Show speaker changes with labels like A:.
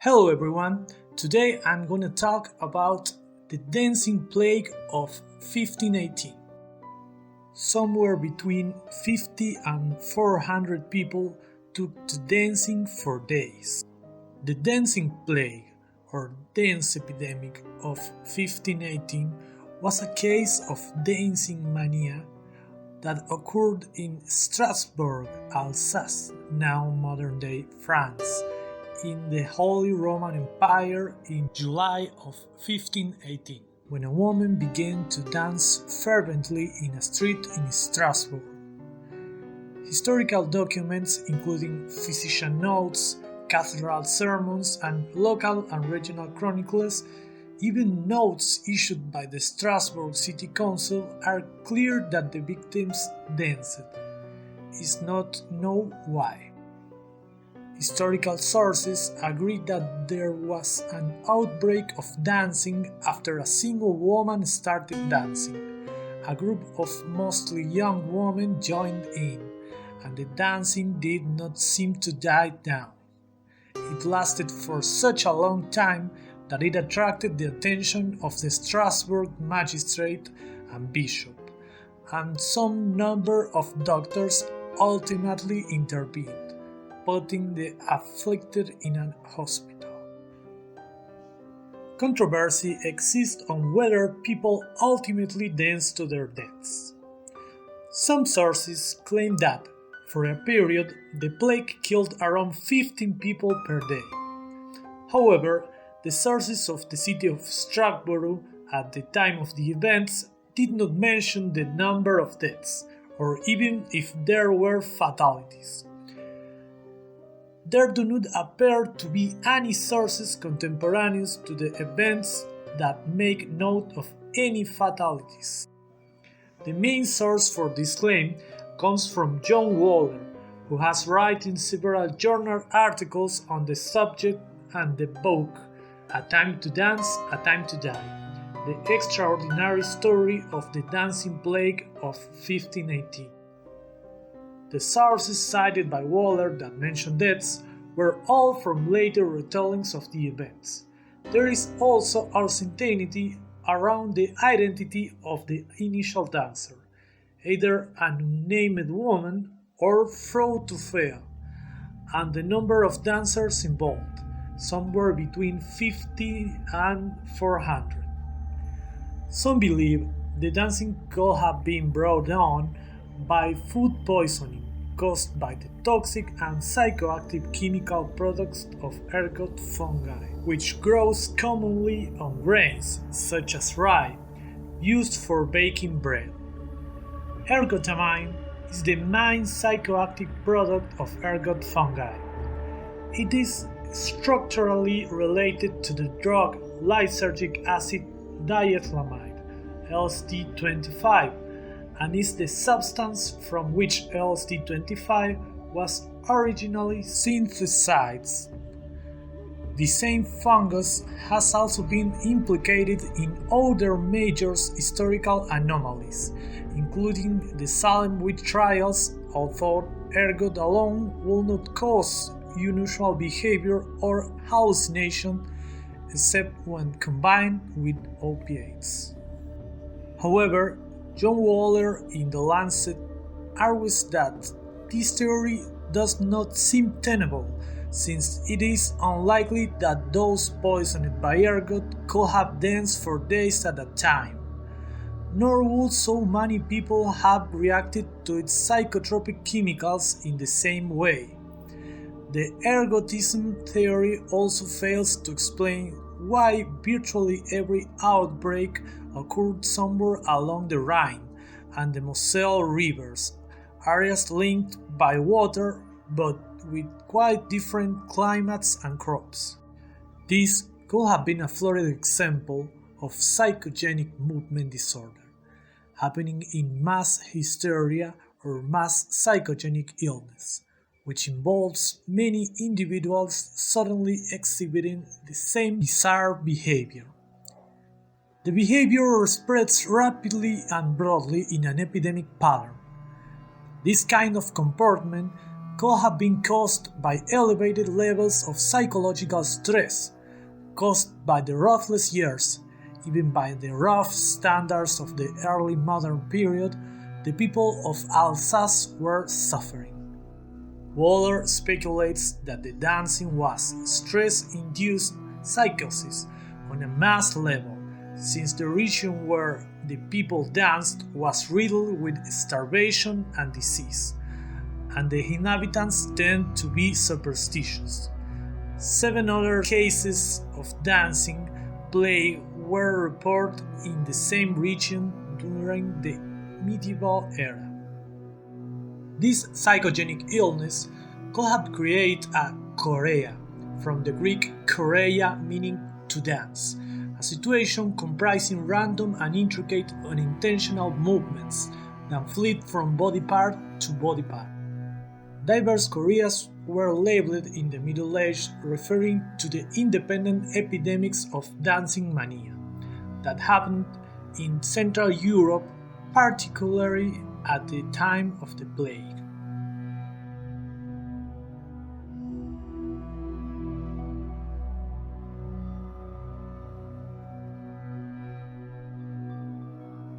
A: Hello everyone, today I'm gonna talk about the dancing plague of 1518. Somewhere between 50 and 400 people took to dancing for days. The dancing plague, or dance epidemic of 1518, was a case of dancing mania that occurred in Strasbourg, Alsace, now modern-day France, in the Holy Roman Empire in July of 1518, when a woman began to dance fervently in a street in Strasbourg. Historical documents, including physician notes, cathedral sermons, and local and regional chronicles, even notes issued by the Strasbourg City Council, are clear that the victims danced. It's not known why. Historical sources agree that there was an outbreak of dancing after a single woman started dancing. A group of mostly young women joined in, and the dancing did not seem to die down. It lasted for such a long time that it attracted the attention of the Strasbourg magistrate and bishop, and some number of doctors ultimately intervened, putting the afflicted in a hospital. Controversy exists on whether people ultimately danced to their deaths. Some sources claim that, for a period, the plague killed around 15 people per day. However, the sources of the city of Strasbourg at the time of the events did not mention the number of deaths, or even if there were fatalities. There do not appear to be any sources contemporaneous to the events that make note of any fatalities. The main source for this claim comes from John Waller, who has written several journal articles on the subject and the book A Time to Dance, A Time to Die, the extraordinary story of the dancing plague of 1518. The sources cited by Waller that mention deaths were all from later retellings of the events. There is also uncertainty around the identity of the initial dancer, either an unnamed woman or Frau Tufea, and the number of dancers involved, somewhere between 50 and 400. Some believe the dancing could have been brought on by food poisoning caused by the toxic and psychoactive chemical products of ergot fungi, which grows commonly on grains, such as rye, used for baking bread. Ergotamine is the main psychoactive product of ergot fungi. It is structurally related to the drug lysergic acid diethylamide, LSD-25, and is the substance from which LSD-25 was originally synthesized. The same fungus has also been implicated in other major historical anomalies, including the Salem witch trials, although ergot alone will not cause unusual behavior or hallucination except when combined with opiates. However, John Waller in The Lancet argues that this theory does not seem tenable, since it is unlikely that those poisoned by ergot could have danced for days at a time, nor would so many people have reacted to its psychotropic chemicals in the same way. The ergotism theory also fails to explain why virtually every outbreak occurred somewhere along the Rhine and the Moselle rivers, areas linked by water but with quite different climates and crops. This could have been a florid example of psychogenic movement disorder, happening in mass hysteria or mass psychogenic illness, which involves many individuals suddenly exhibiting the same bizarre behavior. The behavior spreads rapidly and broadly in an epidemic pattern. This kind of comportment could have been caused by elevated levels of psychological stress, caused by the ruthless years. Even by the rough standards of the early modern period, the people of Alsace were suffering. Waller speculates that the dancing was stress-induced psychosis on a mass level, since the region where the people danced was riddled with starvation and disease, and the inhabitants tend to be superstitious. 7 other cases of dancing plague were reported in the same region during the medieval era. This psychogenic illness could have created a chorea, from the Greek choreia meaning to dance, a situation comprising random and intricate unintentional movements that flit from body part to body part. Diverse choreas were labeled in the Middle Ages, referring to the independent epidemics of dancing mania that happened in Central Europe, particularly at the time of the plague.